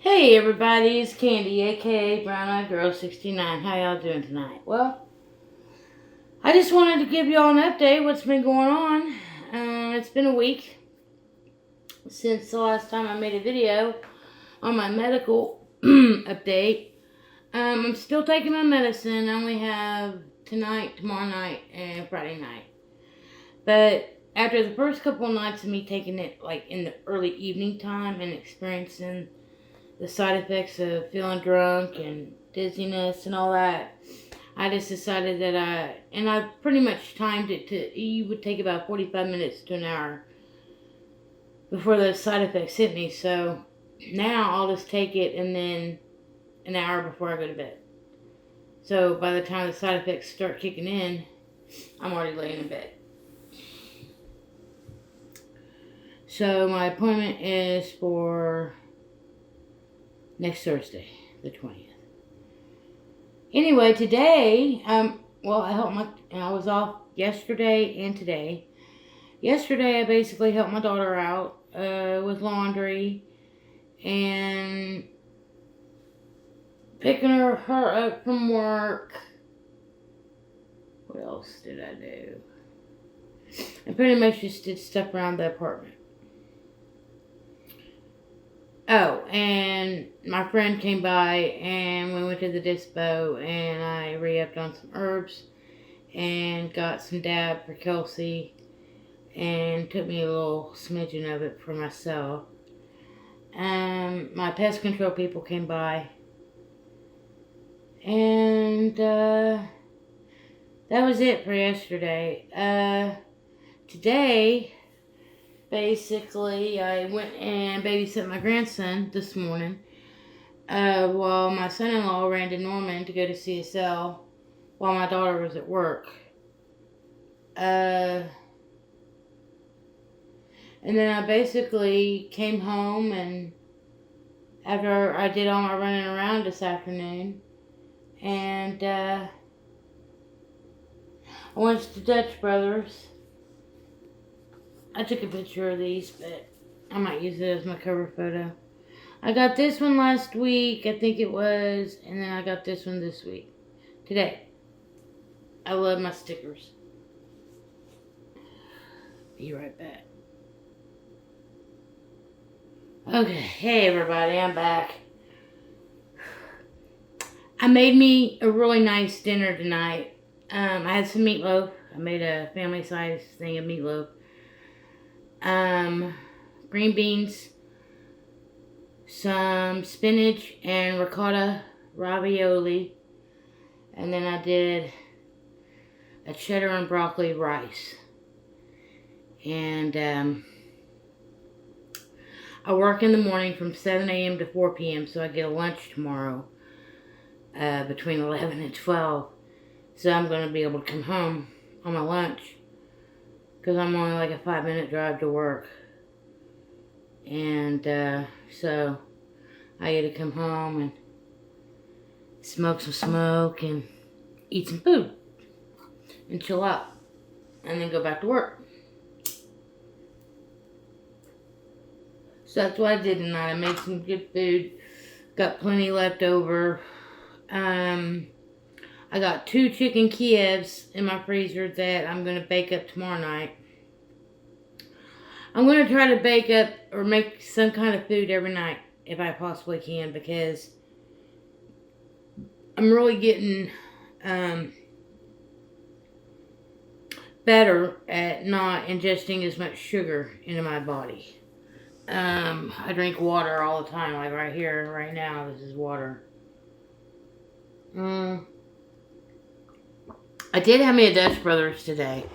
Hey everybody, it's Candy, aka Brown Eyed Girl 69. How y'all doing tonight? Well, I just wanted to give y'all an update what's been going on. It's been a week since the last time I made a video on my medical update. I'm still taking my medicine. I only have tonight, tomorrow night, and Friday night. But after the first couple of nights of me taking it like in the early evening time and experiencing the side effects of feeling drunk and dizziness and all that, I just decided that I pretty much timed it to, you would take about 45 minutes to an hour before those side effects hit me. So now I'll just take it and then an hour before I go to bed. So by the time the side effects start kicking in, I'm already laying in bed. So my appointment is for next Thursday, the 20th. Anyway, today, I was off yesterday and today. Yesterday, I basically helped my daughter out with laundry and picking her up from work. What else did I do? I pretty much just did stuff around the apartment. Oh, and my friend came by and we went to the dispo and I re-upped on some herbs and got some dab for Kelsey and took me a little smidgen of it for myself. My pest control people came by and that was it for yesterday. Today, basically, I went and babysat my grandson this morning while my son-in-law ran to Norman to go to CSL while my daughter was at work. And then I basically came home, and after I did all my running around this afternoon, and I went to Dutch Brothers. I took a picture of these, but I might use it as my cover photo. I got this one last week, I think it was, and then I got this one this week. Today. I love my stickers. Be right back. Okay, hey everybody, I'm back. I made me a really nice dinner tonight. I had some meatloaf. I made a family-sized thing of meatloaf. Green beans, some spinach and ricotta ravioli, and then I did a cheddar and broccoli rice. And I work in the morning from 7 a.m. to 4 p.m. so I get a lunch tomorrow between 11 and 12. So I'm going to be able to come home on my lunch, because I'm only like a 5-minute drive to work. And so I get to come home and smoke some smoke and eat some food and chill out and then go back to work. So that's what I did tonight. I made some good food. Got plenty left over. I got 2 chicken Kievs in my freezer that I'm going to bake up tomorrow night. I'm going to try to bake up or make some kind of food every night if I possibly can, because I'm really getting better at not ingesting as much sugar into my body. I drink water all the time, like right here, right now, this is water. I did have me a Dutch Brothers today,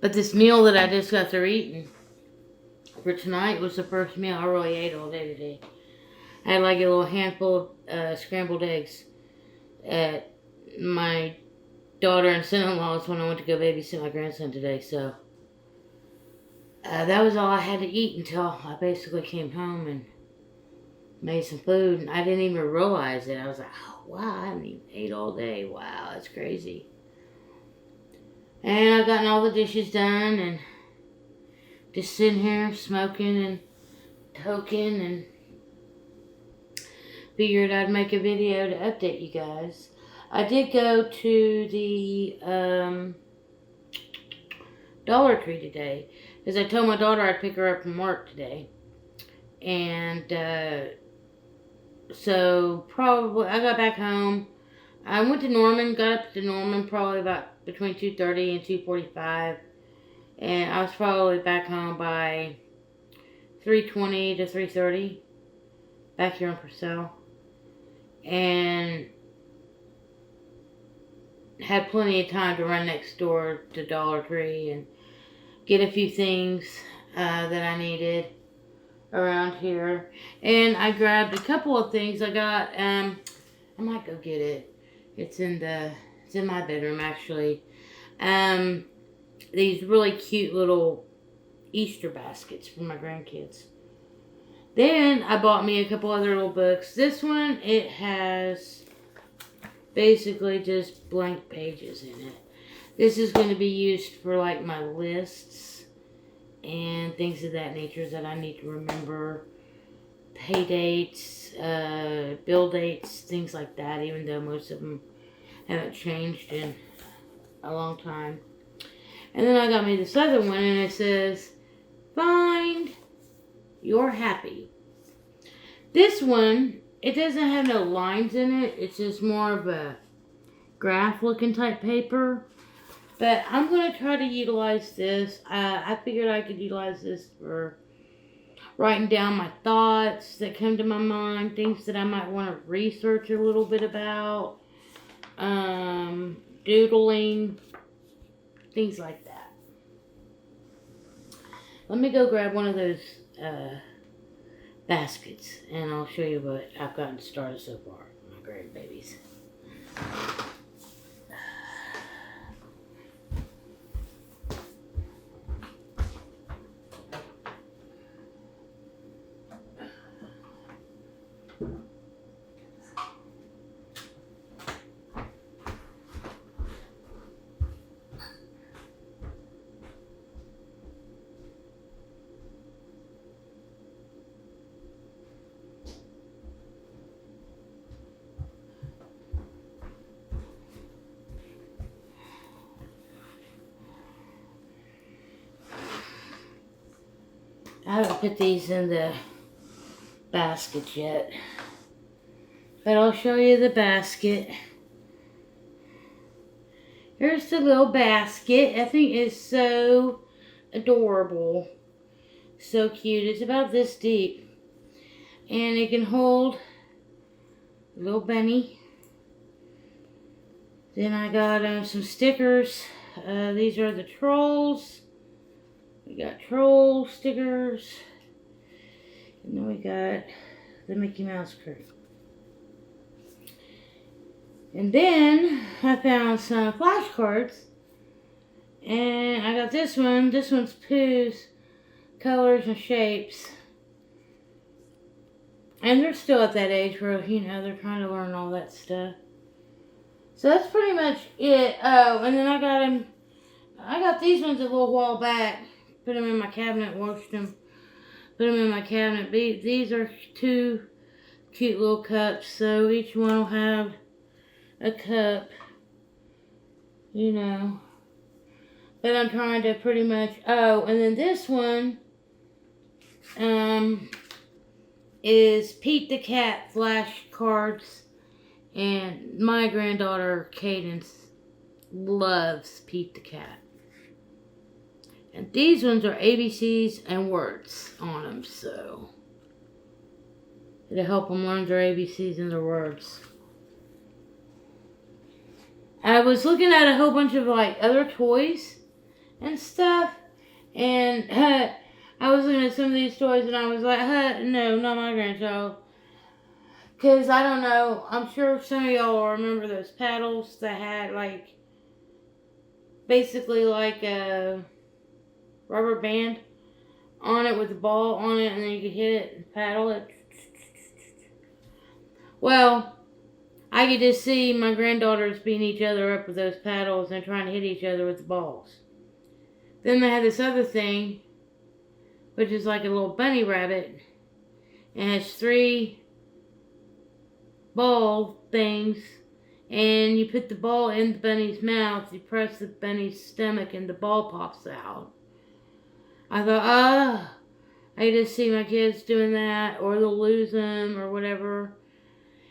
but this meal that I just got through eating for tonight was the first meal I really ate all day today. I had like a little handful of scrambled eggs at my daughter and son-in-law's when I went to go babysit my grandson today, so that was all I had to eat until I basically came home and made some food, and I didn't even realize it. I was like, oh, wow, I haven't even ate all day. Wow, that's crazy. And I've gotten all the dishes done and just sitting here smoking and toking and figured I'd make a video to update you guys. I did go to the Dollar Tree today, because I told my daughter I'd pick her up from work today. And so probably I got back home. I went to Norman, got up to Norman probably about between 2:30 and 2:45. And I was probably back home by 3:20 to 3:30. Back here in Purcell. And had plenty of time to run next door to Dollar Tree and get a few things that I needed around here. And I grabbed a couple of things. I got, I might go get it. It's in my bedroom actually. These really cute little Easter baskets for my grandkids. Then I bought me a couple other little books. This one, it has basically just blank pages in it. This is going to be used for like my lists and things of that nature that I need to remember. Pay dates, bill dates, things like that, even though most of them haven't changed in a long time. And then I got me this other one, and it says, "Find You're Happy." This one, it doesn't have no lines in it. It's just more of a graph looking type paper. But I'm going to try to utilize this. I figured I could utilize this for writing down my thoughts that come to my mind, things that I might want to research a little bit about, doodling, things like that. Let me go grab one of those baskets, and I'll show you what I've gotten started so far, my grandbabies. I haven't put these in the basket yet, but I'll show you the basket. Here's the little basket. I think it's so adorable, so cute. It's about this deep, and it can hold a little bunny. Then I got some stickers. These are the trolls. We got troll stickers. And then we got the Mickey Mouse crew. And then I found some flashcards. And I got this one. This one's Pooh's colors and shapes. And they're still at that age where, you know, they're trying to learn all that stuff. So that's pretty much it. Oh, and then I got these ones a little while back. Put them in my cabinet, washed them, put them in my cabinet. These are 2 cute little cups, so each one will have a cup, you know. But I'm trying to pretty much, oh, and then this one is Pete the Cat flashcards, and my granddaughter Cadence loves Pete the Cat. And these ones are ABCs and words on them, so it'll help them learn their ABCs and their words. I was looking at a whole bunch of like other toys and stuff, and I was looking at some of these toys, and I was like, no, not my grandchild. Because I don't know, I'm sure some of y'all will remember those paddles that had like basically like a rubber band on it with a ball on it, and then you could hit it and paddle it. Well, I could just see my granddaughters beating each other up with those paddles and trying to hit each other with the balls. Then they had this other thing, which is like a little bunny rabbit, and it's 3 ball things, and you put the ball in the bunny's mouth, you press the bunny's stomach, and the ball pops out. I thought, I just see my kids doing that, or they'll lose them, or whatever.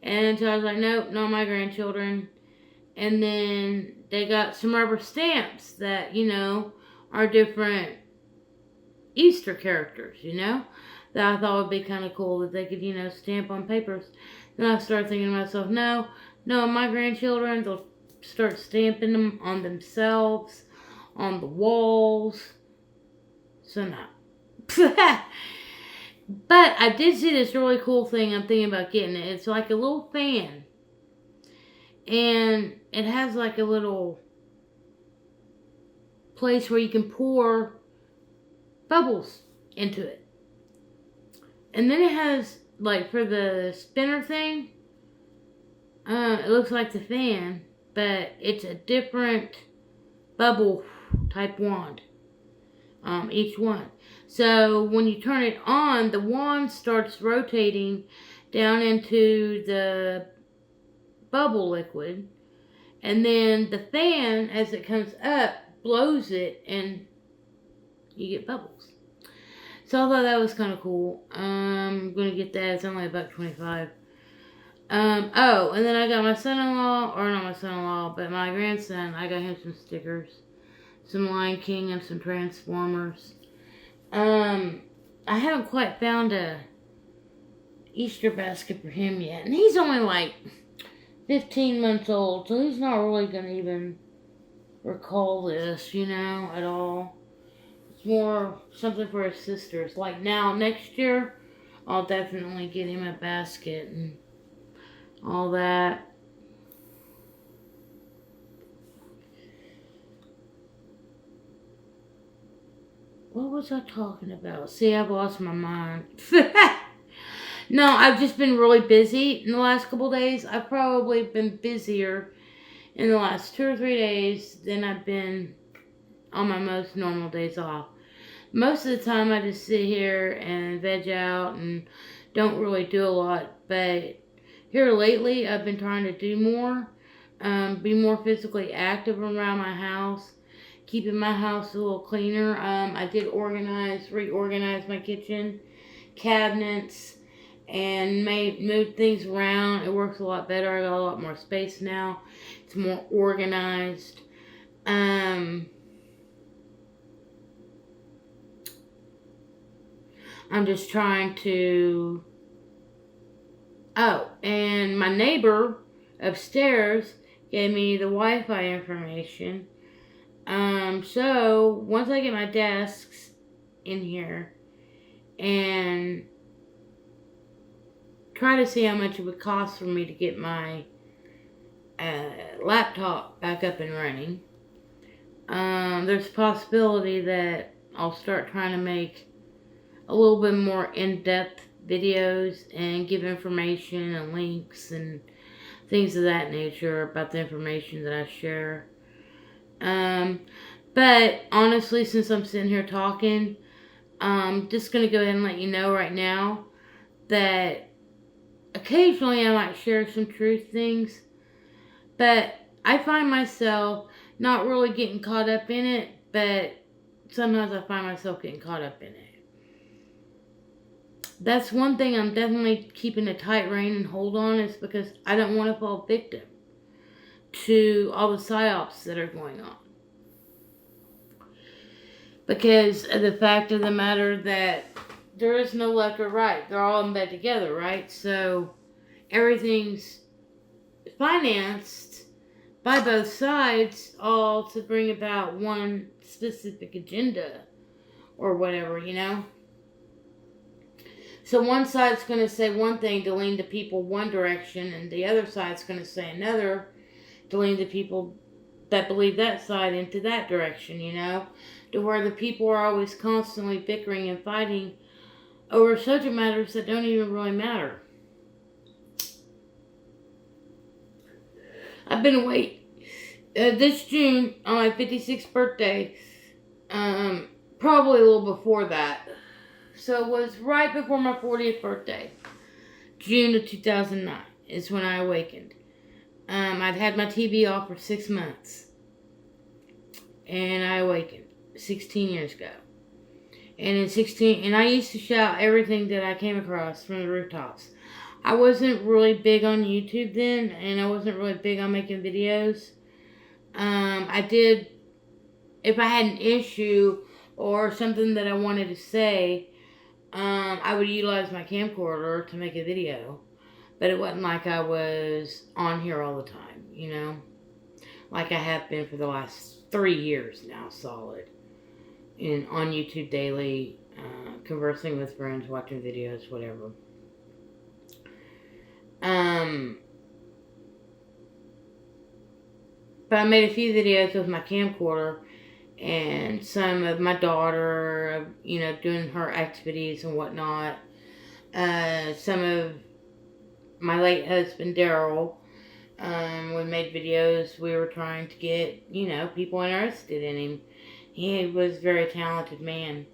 And so I was like, nope, not my grandchildren. And then they got some rubber stamps that, are different Easter characters, that I thought would be kind of cool that they could, stamp on papers. Then I started thinking to myself, no, my grandchildren, they'll start stamping them on themselves, on the walls. So no. But I did see this really cool thing. I'm thinking about getting it. It's like a little fan. And it has like a little place where you can pour bubbles into it. And then it has, like, for the spinner thing, it looks like the fan, but it's a different bubble type wand. Each one. So when you turn it on, the wand starts rotating down into the bubble liquid, and then the fan, as it comes up, blows it, and you get bubbles. So I thought that was kind of cool. I'm gonna get that. It's only $1.25. And then I got my son-in-law, or not my son-in-law, but my grandson. I got him some stickers, some Lion King, and some Transformers. I haven't quite found a Easter basket for him yet, and he's only like 15 months old, so he's not really gonna even recall this, at all. It's more something for his sisters. Like now, next year, I'll definitely get him a basket and all that. What was I talking about? See, I've lost my mind. No, I've just been really busy in the last couple days. I've probably been busier in the last 2 or 3 days than I've been on my most normal days off. Most of the time I just sit here and veg out and don't really do a lot. But here lately I've been trying to do more, be more physically active around my house, keeping my house a little cleaner. I did reorganize my kitchen cabinets, and moved things around. It works a lot better. I got a lot more space now. It's more organized. I'm just trying to... Oh, and my neighbor upstairs gave me the Wi-Fi information. So once I get my desks in here and try to see how much it would cost for me to get my laptop back up and running, there's a possibility that I'll start trying to make a little bit more in-depth videos and give information and links and things of that nature about the information that I share. But honestly, since I'm sitting here talking, I'm just going to go ahead and let you know right now that occasionally I might share some truth things, but I find myself not really getting caught up in it, but sometimes I find myself getting caught up in it. That's one thing I'm definitely keeping a tight rein and hold on, is because I don't want to fall victim to all the psyops that are going on. Because of the fact of the matter that there is no left or right. They're all in bed together, right? So everything's financed by both sides, all to bring about one specific agenda or whatever, So one side's going to say one thing to lean the people one direction, and the other side's going to say another to lean the people that believe that side into that direction, to where the people are always constantly bickering and fighting over subject matters that don't even really matter. I've been awake this June on my 56th birthday, probably a little before that. So it was right before my 40th birthday, June of 2009. is when I awakened. I'd had my TV off for 6 months. And I awakened 16 years ago. And I used to shout everything that I came across from the rooftops. I wasn't really big on YouTube then, and I wasn't really big on making videos. I did, if I had an issue or something that I wanted to say, I would utilize my camcorder to make a video. But it wasn't like I was on here all the time, you know? Like I have been for the last 3 years now, solid. On YouTube daily, conversing with friends, watching videos, whatever. But I made a few videos with my camcorder and some of my daughter, you know, doing her activities and whatnot. Some of my late husband, Daryl, we made videos. We were trying to get, you know, people interested in him. He was a very talented man.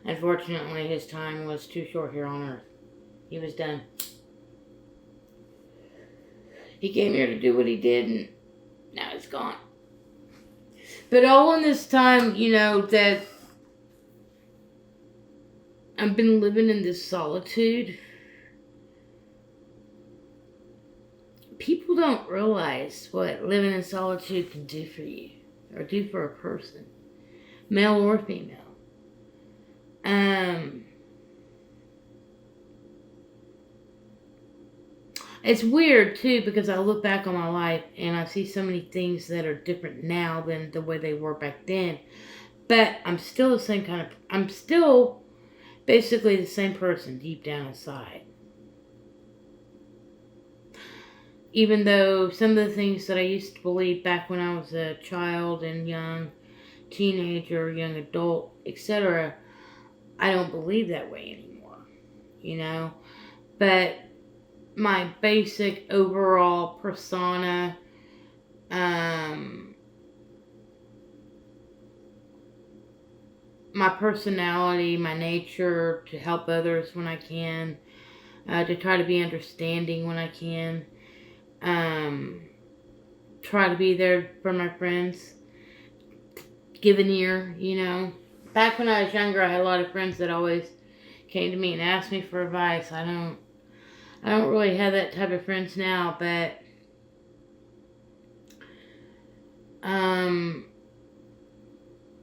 Unfortunately, his time was too short here on earth. He was done. He came here to do what he did, and now he's gone. But all in this time, you know, that I've been living in this solitude, people don't realize what living in solitude can do for you, or do for a person, male or female. It's weird, too, because I look back on my life and I see so many things that are different now than the way they were back then. But I'm still the same kind of... I'm still basically the same person deep down inside. Even though some of the things that I used to believe back when I was a child and young teenager, young adult, etc., I don't believe that way anymore, you know? But my basic overall persona, my personality, my nature to help others when I can, to try to be understanding when I can, try to be there for my friends, give an ear, you know. Back when I was younger, I had a lot of friends that always came to me and asked me for advice. I don't really have that type of friends now, but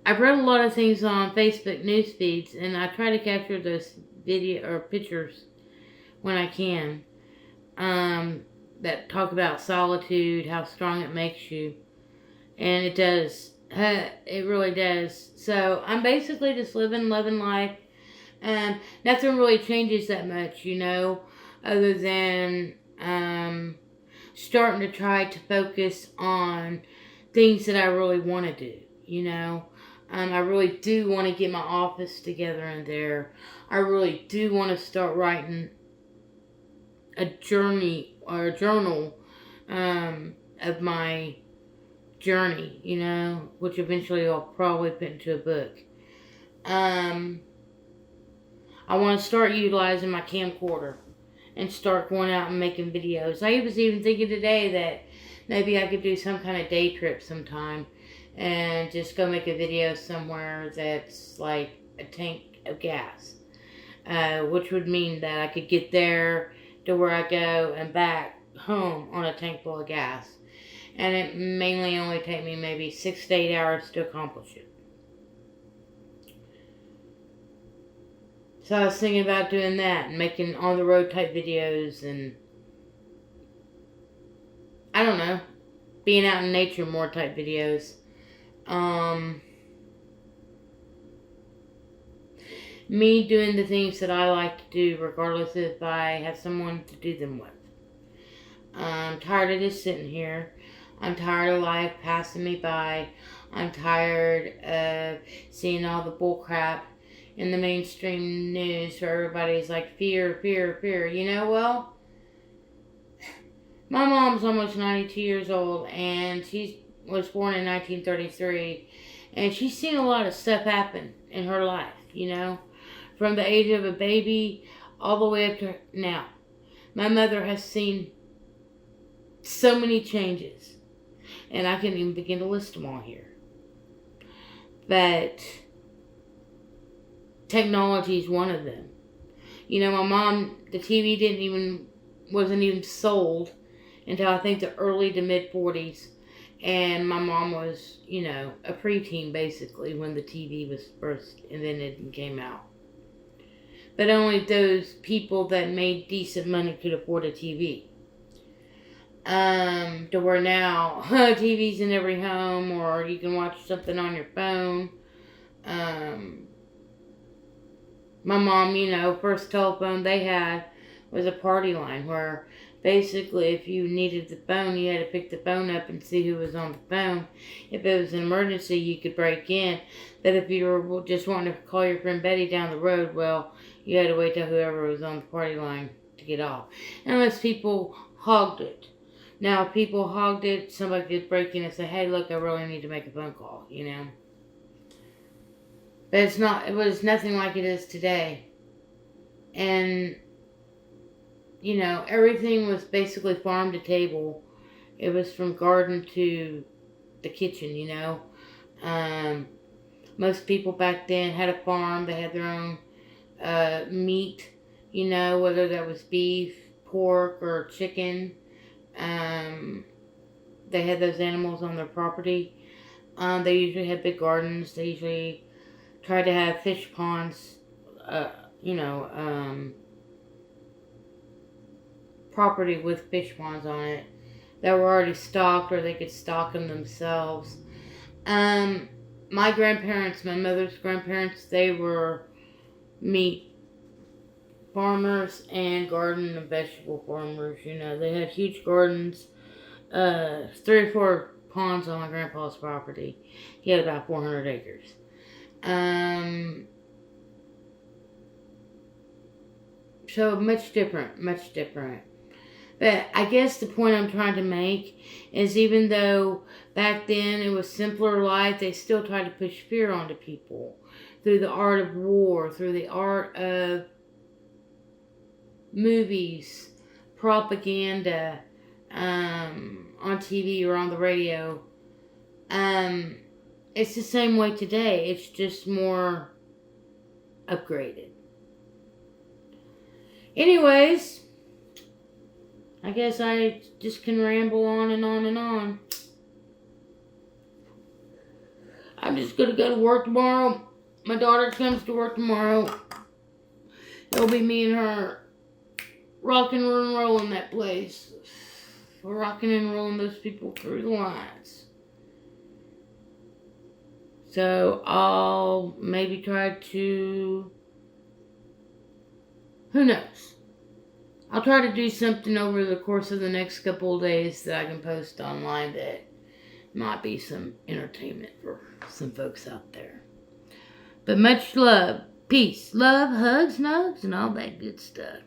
I've read a lot of things on Facebook news feeds, and I try to capture those video or pictures when I can, that talk about solitude, how strong it makes you, and it does. It really does. So I'm basically just living life. Nothing really changes that much, you know, other than starting to try to focus on things that I really want to do, you know. I really do want to get my office together in there. I really do want to start writing a journey or a journal of my journey, you know, which eventually I'll probably put into a book. I want to start utilizing my camcorder and start going out and making videos. I was even thinking today that maybe I could do some kind of day trip sometime and just go make a video somewhere that's like a tank of gas, which would mean that I could get there to where I go and back home on a tank full of gas. And it mainly only take me maybe 6 to 8 hours to accomplish it. So I was thinking about doing that and making on-the-road type videos and, I don't know, being out in nature more type videos. Me doing the things that I like to do regardless if I have someone to do them with. I'm tired of just sitting here. I'm tired of life passing me by. I'm tired of seeing all the bull crap in the mainstream news where everybody's like, fear, fear, fear. You know, well, my mom's almost 92 years old, and she was born in 1933, and she's seen a lot of stuff happen in her life, you know, from the age of a baby all the way up to now. My mother has seen so many changes. And I can't even begin to list them all here. But technology is one of them. You know, my mom, the TV wasn't even sold until I think the early to mid 40s. And my mom was, you know, a preteen basically when the TV was first, and then it came out. But only those people that made decent money could afford a TV. To where now, TV's in every home, or you can watch something on your phone. My mom, you know, first telephone they had was a party line where basically if you needed the phone, you had to pick the phone up and see who was on the phone. If it was an emergency, you could break in. But if you were just wanting to call your friend Betty down the road, well, you had to wait till whoever was on the party line to get off. Unless people hogged it. Now, if people hogged it, somebody could break in and say, hey, look, I really need to make a phone call, you know. But it was nothing like it is today. And, you know, everything was basically farm to table. It was from garden to the kitchen, you know. Most people back then had a farm. They had their own meat, you know, whether that was beef, pork, or chicken. They had those animals on their property. They usually had big gardens. They usually tried to have fish ponds, property with fish ponds on it that were already stocked, or they could stock them themselves. My grandparents, my mother's grandparents, they were meat farmers and garden and vegetable farmers. You know, they had huge gardens, 3 or 4 ponds on my grandpa's property. He had about 400 acres. So much different. But I guess the point I'm trying to make is even though back then it was simpler life, they still tried to push fear onto people through the art of war, through the art of movies, propaganda, on TV or on the radio. It's the same way today. It's just more upgraded. Anyways, I guess I just can ramble on and on and on. I'm just going to go to work tomorrow. My daughter comes to work tomorrow. It'll be me and her rocking and rolling that place. We're rocking and rolling those people through the lines. So I'll maybe try to... Who knows? I'll try to do something over the course of the next couple of days that I can post online that might be some entertainment for some folks out there. But much love, peace, love, hugs, nugs, and all that good stuff.